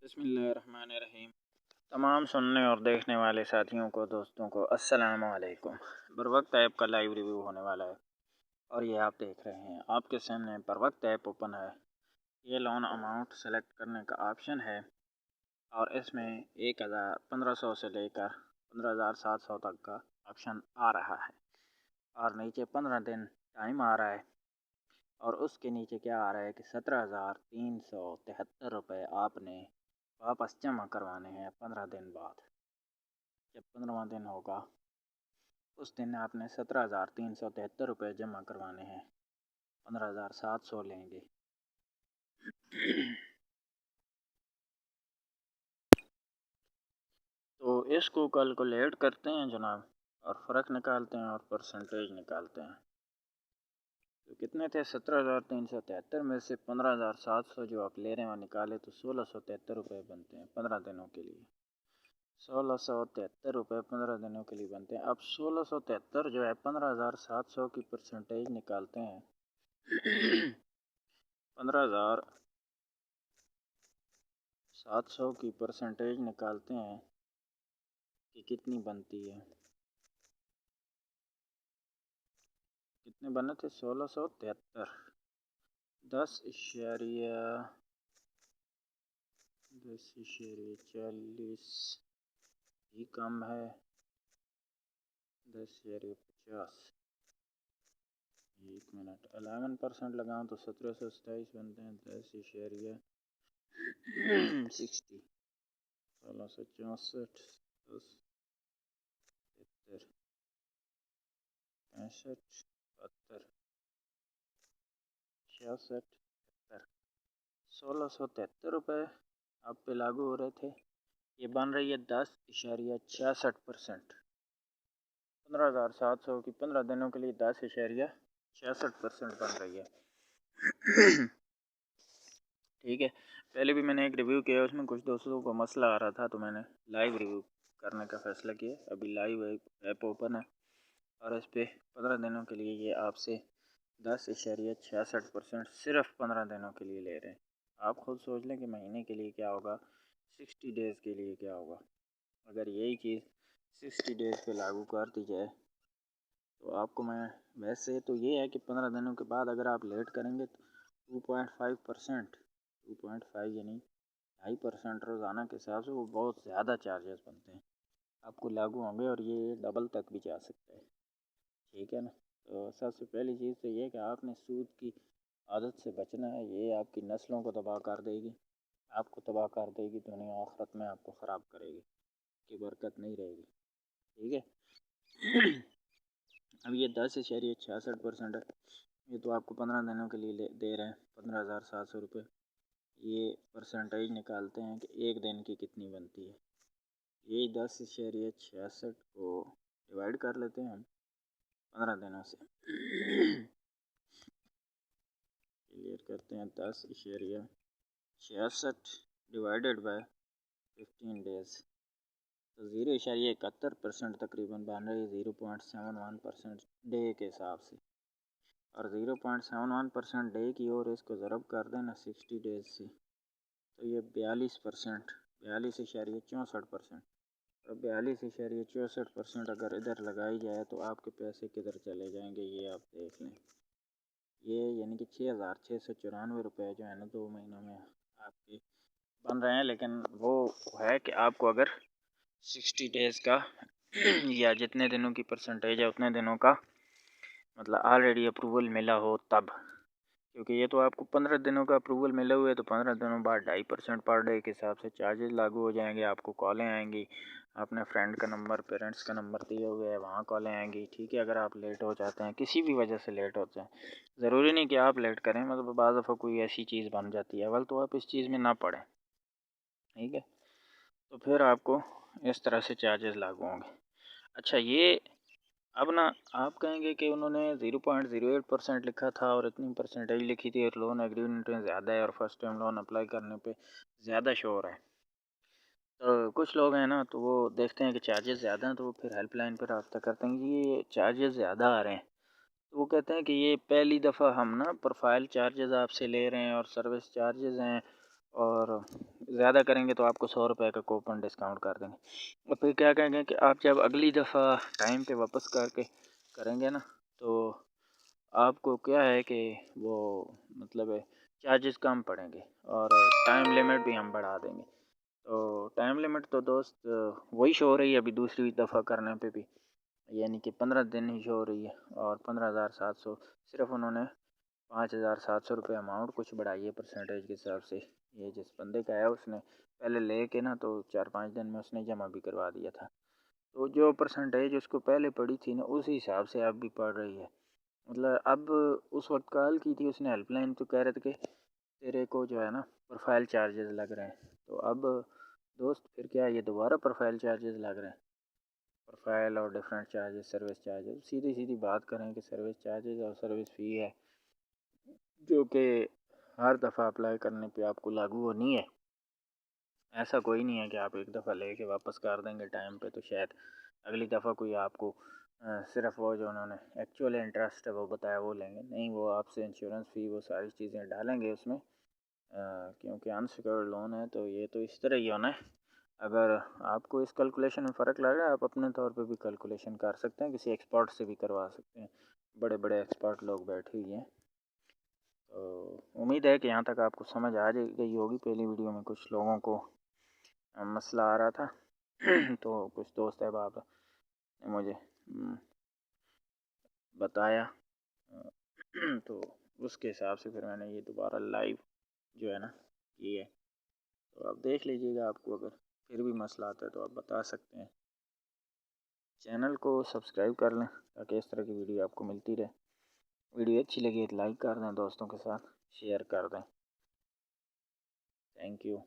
बिस्मिल्लाहिर्रहमानिर्रहीम। तमाम सुनने और देखने वाले साथियों को, दोस्तों को अस्सलाम वालेकुम। बरवक्त ऐप का लाइव रिव्यू होने वाला है और ये आप देख रहे हैं। आपके सामने बरवक्त ऐप ओपन है। ये लोन अमाउंट सेलेक्ट करने का ऑप्शन है और इसमें 1500 से लेकर 15,700 तक का ऑप्शन आ रहा है और नीचे 15 दिन टाइम आ रहा है और उसके नीचे क्या आ रहा है कि 17,373 रुपये आपने वापस जमा करवाने हैं 15 दिन बाद। जब 15वां दिन होगा उस दिन आपने 17,373 रुपये जमा करवाने हैं। 15,700 लेंगे। तो इसको कैलकुलेट करते हैं जनाब और फ़र्क निकालते हैं और परसेंटेज निकालते हैं। तो कितने थे? 17,373 में से 15,700 जो आप ले रहे हैं निकाले तो 1,673 रुपये बनते हैं 15 दिनों के लिए। 1,673 रुपये 15 दिनों के लिए बनते हैं। अब 1,673 जो है 15,700 की परसेंटेज निकालते हैं। 15,700 की परसेंटेज निकालते हैं कि कितनी बनती है। कितने बने थे? 1,673 10,40 ही कम है। 10,50 1 मिनट 11% लगाऊँ तो 1727 बनते हैं। 10,60 1664 10 73 65 72 66 1,673 रुपये आप पे लागू हो रहे थे। ये बन रही है 10,66%। 15,700 की 15 दिनों के लिए 10,66% बन रही है। ठीक है। पहले भी मैंने एक रिव्यू किया, उसमें कुछ दोस्तों को मसला आ रहा था तो मैंने लाइव रिव्यू करने का फ़ैसला किया। अभी लाइव ऐप ओपन है और इस पर 15 दिनों के लिए ये आपसे 10,66% सिर्फ 15 दिनों के लिए ले रहे हैं। आप खुद सोच लें कि महीने के लिए क्या होगा, 60 डेज़ के लिए क्या होगा। अगर यही चीज़ 60 डेज़ पे लागू कर दी जाए तो आपको मैं वैसे तो ये है कि 15 दिनों के बाद अगर आप लेट करेंगे तो 2.5% 2.5 यानी 2.5% रोज़ाना के हिसाब से वो बहुत ज़्यादा चार्जेस बनते हैं, आपको लागू होंगे और ये डबल तक भी जा सकता है। ठीक है ना। तो सबसे पहली चीज़ तो ये कि आपने सूद की आदत से बचना है। ये आपकी नस्लों को तबाह कर देगी, आपको तबाह कर देगी, दुनिया आखिरत में आपको ख़राब करेगी, की बरकत नहीं रहेगी। ठीक है। अब ये 10,66% है। ये तो आपको 15 दिनों के लिए दे रहे हैं 15,700 रुपये। ये परसेंटेज निकालते हैं कि एक दिन की कितनी बनती है। यही 10,66 को डिवाइड कर लेते हैं हम 15 दिनों से। क्लियर करते हैं। 10,66 डिवाइडेड बाय 15 डेज़ तो 0,71% तकरीबन बन रही है 0.71% डे के हिसाब से। और 0.71% डे की ओर इसको ज़रब कर देना 60 डेज़ से तो ये 42% 42,64%। और 42,64% अगर इधर लगाई जाए तो आपके पैसे किधर चले जाएंगे ये आप देख लें। ये यानी कि 6,694 रुपये जो है ना 2 महीनों में आपके बन रहे हैं। लेकिन वो है कि आपको अगर 60 डेज़ का या जितने दिनों की परसेंटेज है उतने दिनों का मतलब ऑलरेडी अप्रूवल मिला हो तब, क्योंकि ये तो आपको 15 दिनों का अप्रूवल मिले हुए तो 15 दिनों बाद 2.5% पर डे के हिसाब से चार्जेस लागू हो जाएंगे। आपको कॉलें आएंगी, अपने फ्रेंड का नंबर, पेरेंट्स का नंबर दिए हुए है, वहाँ कॉलें आएंगी। ठीक है। अगर आप लेट हो जाते हैं, किसी भी वजह से लेट होते हैं, ज़रूरी नहीं कि आप लेट करें, मतलब बाज़ दफ़ा कोई ऐसी चीज़ बन जाती है, अवल तो आप इस चीज़ में ना पड़ें। ठीक है। तो फिर आपको इस तरह से चार्जेस लागू होंगे। अच्छा, ये अब ना आप कहेंगे कि उन्होंने 0.08% लिखा था और इतनी परसेंटेज लिखी थी और लोन एग्रीमेंट में ज़्यादा है और फर्स्ट टाइम लोन अप्लाई करने पे ज़्यादा शो हो रहा है। तो कुछ लोग हैं ना तो वो देखते हैं कि चार्जेस ज़्यादा हैं तो वो फिर हेल्पलाइन पर रब्ता करते हैं कि ये चार्जेस ज़्यादा आ रहे हैं। तो वो कहते हैं कि ये पहली दफ़ा हम ना प्रोफाइल चार्जेस आपसे ले रहे हैं और सर्विस चार्जेस हैं और ज़्यादा करेंगे तो आपको 100 रुपये का कूपन डिस्काउंट कर देंगे। और फिर क्या कहेंगे कि आप जब अगली दफ़ा टाइम पे वापस करके करेंगे ना, तो आपको क्या है कि वो मतलब चार्जेस कम पड़ेंगे और टाइम लिमिट भी हम बढ़ा देंगे। तो टाइम लिमिट तो दोस्त वही शो हो रही है अभी दूसरी दफ़ा करने पे भी, यानी कि 15 दिन ही शो हो रही है और 15,700 सिर्फ उन्होंने 5,700 रुपये अमाउंट कुछ बढ़ाई है परसेंटेज के हिसाब से। ये जिस बंदे का है उसने पहले लेके ना तो 4-5 दिन में उसने जमा भी करवा दिया था। तो जो परसेंटेज उसको पहले पड़ी थी ना उसी हिसाब से अब भी पड़ रही है। मतलब अब उस वक्त कॉल की थी उसने हेल्पलाइन, तो कह रहे थे कि तेरे को जो है ना प्रोफाइल चार्जेस लग रहे हैं। तो अब दोस्त फिर क्या ये दोबारा प्रोफाइल चार्जेस लग रहे हैं? प्रोफाइल और डिफरेंट चार्जेस, सर्विस चार्जेस, सीधी सीधी बात करें कि सर्विस चार्जेस और सर्विस फ़ी है जो कि हर दफ़ा अप्लाई करने पे आपको लागू होनी है। ऐसा कोई नहीं है कि आप एक दफ़ा लेके वापस कर देंगे टाइम पे तो शायद अगली दफ़ा कोई आपको सिर्फ वो जो उन्होंने एक्चुअल इंटरेस्ट है वो बताया वो लेंगे। नहीं, वो आपसे इंश्योरेंस फ़ी वो सारी चीज़ें डालेंगे उसमें, क्योंकि अनसिक्योर्ड लोन है तो ये तो इस तरह ही होना है। अगर आपको इस कैलकुलेशन में फ़र्क लग रहा है आप अपने तौर पे भी कैलकुलेशन कर सकते हैं, किसी एक्सपर्ट से भी करवा सकते हैं। बड़े बड़े एक्सपर्ट लोग बैठे हुए हैं। तो उम्मीद है कि यहाँ तक आपको समझ आ गई होगी। पहली वीडियो में कुछ लोगों को मसला आ रहा था तो कुछ दोस्त अहबाब ने मुझे बताया, तो उसके हिसाब से फिर मैंने ये दोबारा लाइव जो है ना की है। तो आप देख लीजिएगा, आपको अगर फिर भी मसला आता है तो आप बता सकते हैं। चैनल को सब्सक्राइब कर लें ताकि इस तरह की वीडियो आपको मिलती रहे। वीडियो अच्छी लगी तो लाइक कर दें, दोस्तों के साथ शेयर कर दें। Thank you.